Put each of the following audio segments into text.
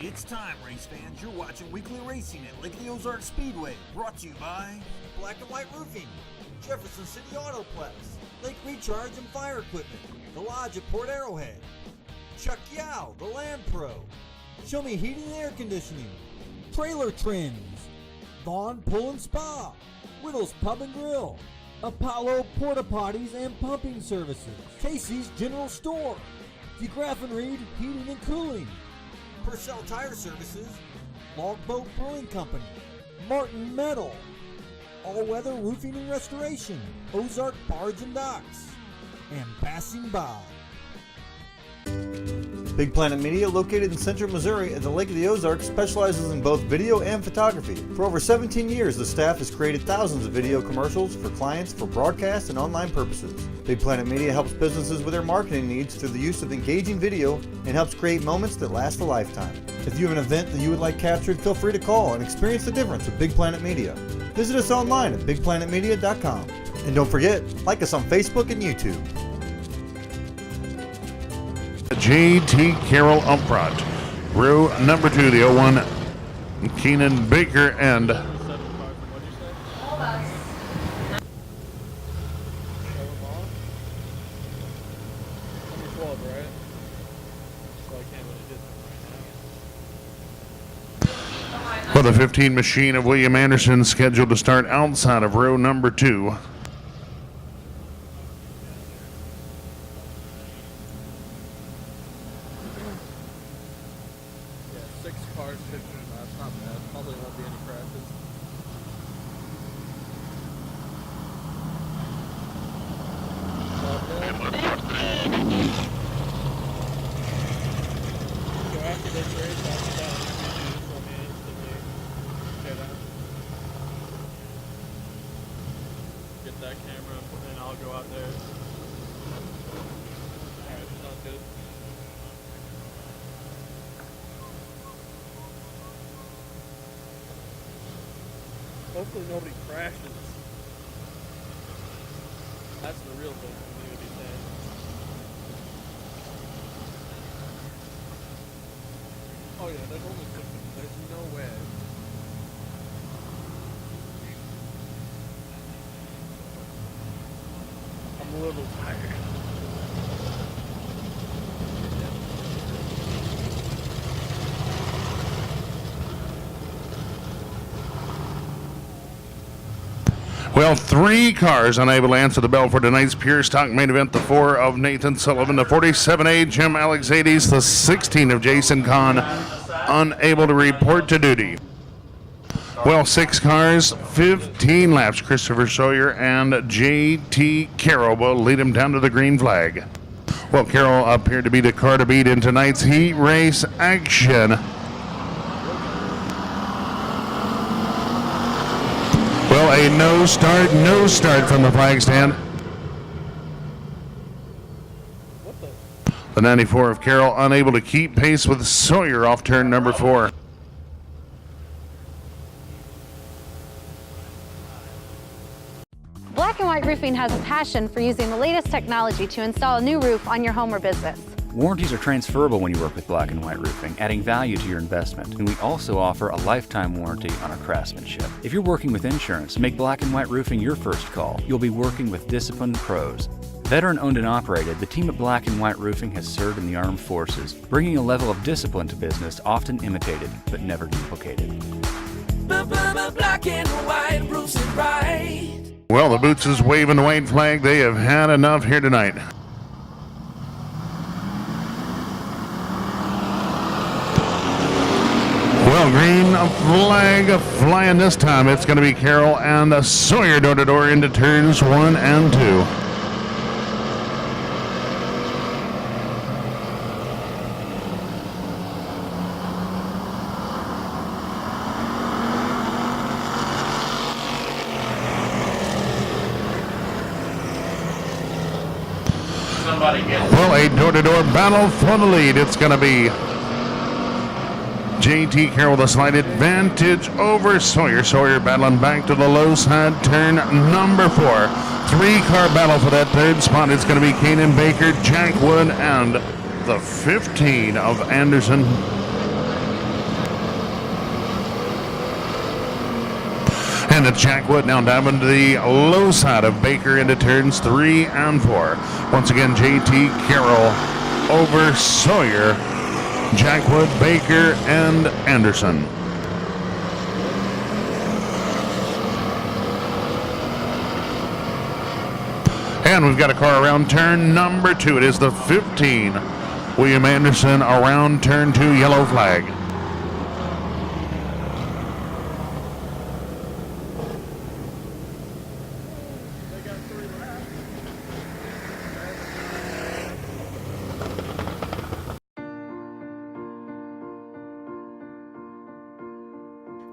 It's time, race fans. You're watching Weekly Racing at Lake of the Ozarks Speedway, brought to you by Black and White Roofing, Jefferson City Autoplex, Lake Recharge and Fire Equipment, The Lodge at Port Arrowhead, Chuck Yao, The Land Pro, Show Me Heating and Air Conditioning, Trailer Trends, Vaughn Pool and Spa, Whittles Pub and Grill, Apollo Porta Potties and Pumping Services, Casey's General Store, DeGraff and Reed Heating and Cooling, Purcell Tire Services, Logboat Brewing Company, Martin Metal, All Weather Roofing and Restoration, Ozark Barge and Docks, and Passing By. Big Planet Media, located in central Missouri at the Lake of the Ozarks, specializes in both video and photography. For over 17 years, the staff has created thousands of video commercials for clients for broadcast and online purposes. Big Planet Media helps businesses with their marketing needs through the use of engaging video and helps create moments that last a lifetime. If you have an event that you would like captured, feel free to call and experience the difference with Big Planet Media. Visit us online at bigplanetmedia.com. And don't forget, like us on Facebook and YouTube. J.T. Carroll up front. Row number 2, the 01, Keenan Baker and for the 15 machine of William Anderson, scheduled to start outside of row number 2. Hopefully nobody crashes. That's the real thing we need to be saying. Oh yeah, there's only 6 of them. There's no way. I'm a little tired. Well, 3 cars unable to answer the bell for tonight's Pure Stock main event. The 4 of Nathan Sullivan, the 47A Jim Alexades, the 16 of Jason Kahn, unable to report to duty. Well, 6 cars, 15 laps. Christopher Sawyer and J.T. Carroll will lead him down to the green flag. Well, Carroll appeared to be the car to beat in tonight's heat race action. Well, a no start from the flag stand. The 94 of Carroll unable to keep pace with Sawyer off turn number 4. Black and White Roofing has a passion for using the latest technology to install a new roof on your home or business. Warranties are transferable when you work with Black and White Roofing, adding value to your investment. And we also offer a lifetime warranty on our craftsmanship. If you're working with insurance, make Black and White Roofing your first call. You'll be working with disciplined pros. Veteran owned and operated, the team at Black and White Roofing has served in the armed forces, bringing a level of discipline to business often imitated but never duplicated. Black and White Roofs it right. Well, the Boots is waving the white flag. They have had enough here tonight. Well, green flag flying this time. It's going to be Carroll and Sawyer door-to-door into turns 1 and 2. Well, a door-to-door battle for the lead. It's going to be J.T. Carroll, the slight advantage over Sawyer. Sawyer battling back to the low side, turn number 4. 3-car battle for that third spot. It's going to be Keenan Baker, Jack Wood, and the 15 of Anderson. And it's Jack Wood now diving to the low side of Baker into turns 3 and 4. Once again, JT Carroll over Sawyer, Jack Wood, Baker, and Anderson. And we've got a car around turn number 2. It is the 15. William Anderson around turn 2, yellow flag.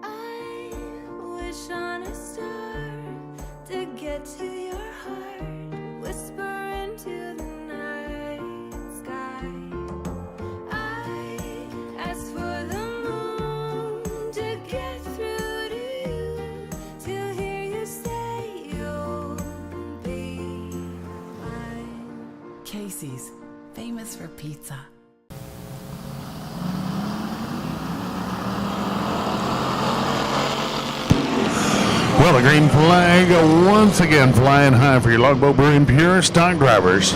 I wish on a star to get to your heart, whisper into the night sky. I ask for the moon to get through to you, to hear you say you'll be mine. Casey's, famous for pizza. Well, the green flag once again flying high for your Logboat Brewing Pure Stock drivers.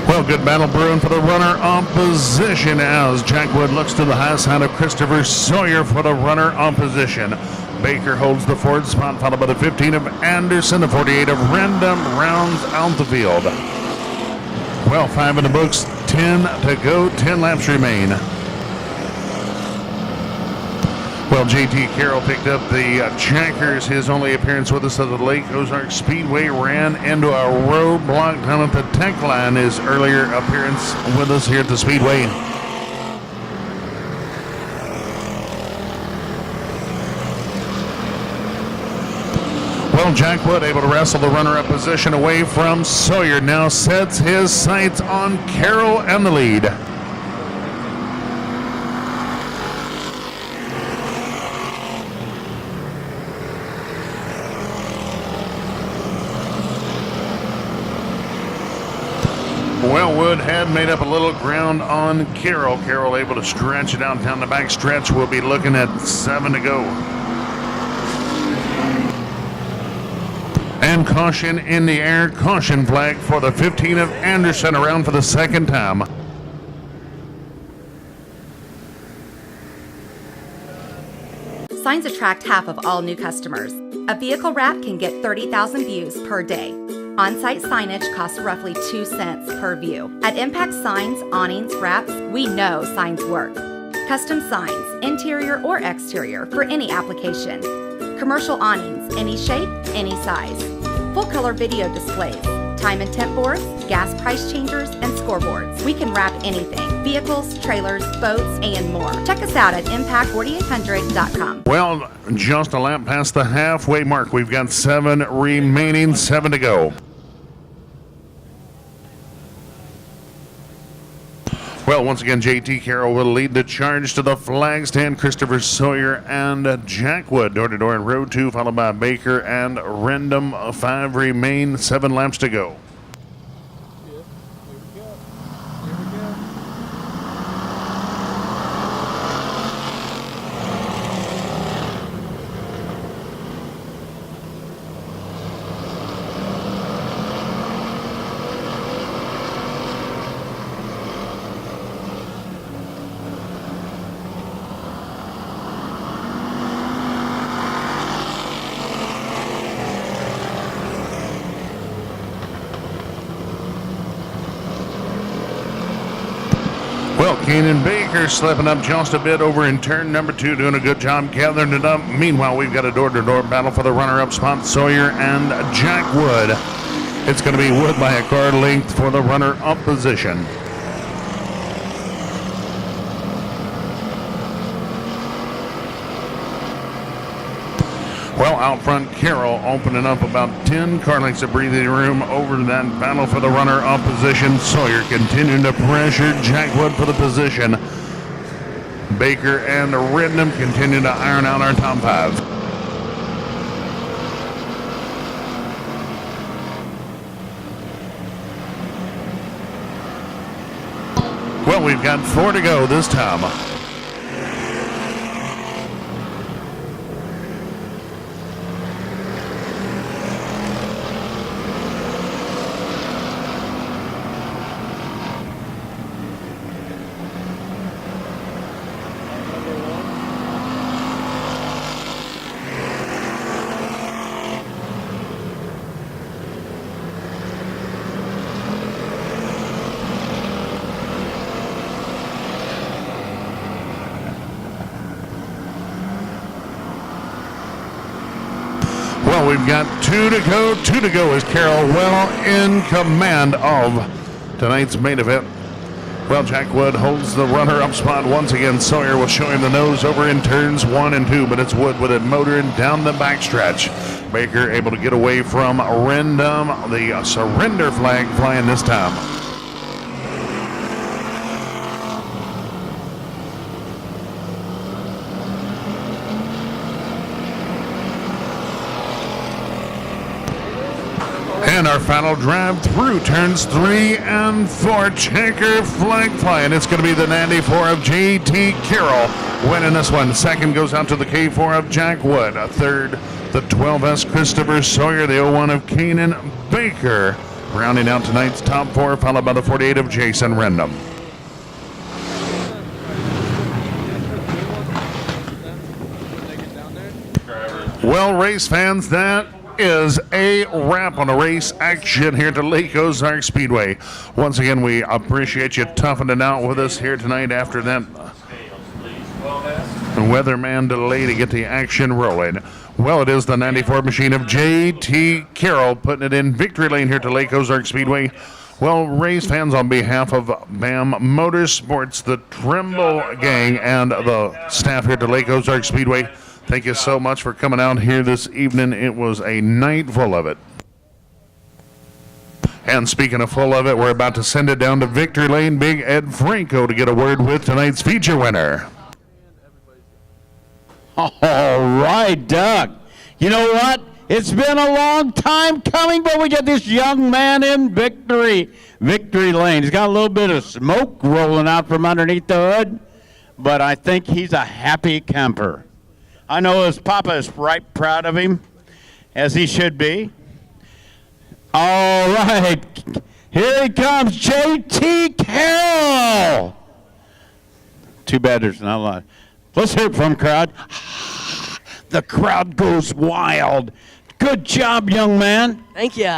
Well, good battle brewing for the runner-up position as Jack Wood looks to the high side of Christopher Sawyer for the runner-up position. Baker holds the 4th spot, followed by the 15 of Anderson, the 48 of Random rounds out the field. Well, 5 in the books, 10 to go, 10 laps remain. Well, JT Carroll picked up the Checkers. His only appearance with us at the Lake Ozark Speedway, ran into a roadblock down at the tech line. His earlier appearance with us here at the Speedway. Well, Jack Wood able to wrestle the runner-up position away from Sawyer. Now sets his sights on Carroll and the lead. Well, Wood had made up a little ground on Carroll. Carroll able to stretch it out down the back stretch. We'll be looking at 7 to go. And caution in the air. Caution flag for the 15 of Anderson around for the second time. Signs attract half of all new customers. A vehicle wrap can get 30,000 views per day. On-site signage costs roughly 2 cents per view. At Impact Signs, Awnings, Wraps, we know signs work. Custom signs, interior or exterior, for any application. Commercial awnings, any shape, any size. Full-color video displays, time and temp boards, gas price changers, and scoreboards. We can wrap anything, vehicles, trailers, boats, and more. Check us out at impact4800.com. Well, just a lap past the halfway mark. We've got 7 remaining, 7 to go. Well, once again, JT Carroll will lead the charge to the flag stand. Christopher Sawyer and Jack Wood door-to-door in row 2, followed by Baker and Rendam. 5 remain, 7 laps to go. Here we go. Here we go. Well, Keenan Baker slipping up just a bit over in turn number 2, doing a good job gathering it up. Meanwhile, we've got a door-to-door battle for the runner-up spot, Sawyer and Jack Wood. It's going to be Wood by a car length for the runner-up position. Well, out front, Carroll opening up about 10 car lengths of breathing room over that battle for the runner-up position. Sawyer continuing to pressure Jack Wood for the position. Baker and Rendham continue to iron out our top 5. Well, we've got 4 to go this time. Well, we've got 2 to go. 2 to go as Carroll well in command of tonight's main event. Well, Jack Wood holds the runner-up spot once again. Sawyer will show him the nose over in turns 1 and 2, but it's Wood with it motoring down the backstretch. Baker able to get away from Rendham. The surrender flag flying this time. And our final drive through turns 3 and 4. Checker flag flying. It's going to be the 94 of J.T. Carroll winning this one. Second goes out to the K4 of Jack Wood. Third, the 12S Christopher Sawyer. The 01 of Kanan Baker. Rounding out tonight's top 4, followed by the 48 of Jason Rendham. Well, race fans, that is a wrap on the race action here to Lake Ozark Speedway. Once again, we appreciate you toughing it out with us here tonight after that weatherman delay to get the action rolling. Well, it is the 94 machine of J.T. Carroll putting it in victory lane here to Lake Ozark Speedway. Well, race fans, on behalf of BAM Motorsports, the Trimble gang, and the staff here to Lake Ozark Speedway, thank you so much for coming out here this evening. It was a night full of it. And speaking of full of it, we're about to send it down to victory lane. Big Ed Franco to get a word with tonight's feature winner. All right, Doug. You know what? It's been a long time coming, but we get this young man in victory lane. He's got a little bit of smoke rolling out from underneath the hood, but I think he's a happy camper. I know his papa is right proud of him, as he should be. All right, here he comes, J.T. Carroll. Too bad there's not a lot. Let's hear it from the crowd. The crowd goes wild. Good job, young man. Thank you.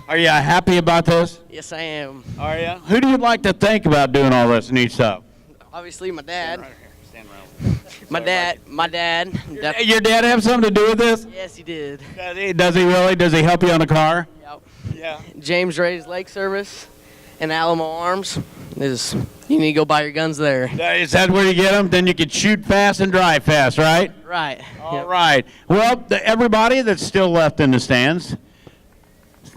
Are you happy about this? Yes, I am. Are you? Who do you like to thank about doing all this neat stuff? Obviously, my dad. My dad. Your dad have something to do with this? Yes, he did. Does he really? Does he help you on the car? Yep. Yeah. James Ray's Lake Service and Alamo Arms. You need to go buy your guns there. Is that where you get them? Then you can shoot fast and drive fast, right? Right. All right. Well, everybody that's still left in the stands,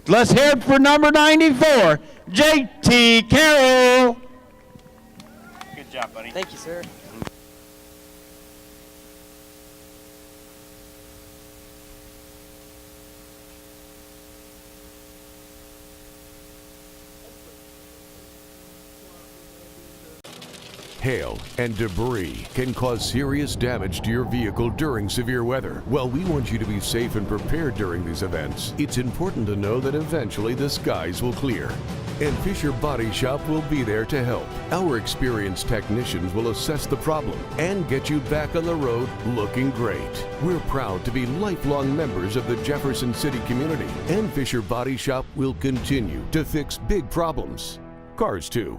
let's hear it for number 94, J.T. Carroll. Good job, buddy. Thank you, sir. Hail and debris can cause serious damage to your vehicle during severe weather. While we want you to be safe and prepared during these events, it's important to know that eventually the skies will clear. And Fisher Body Shop will be there to help. Our experienced technicians will assess the problem and get you back on the road looking great. We're proud to be lifelong members of the Jefferson City community, and Fisher Body Shop will continue to fix big problems. Cars too.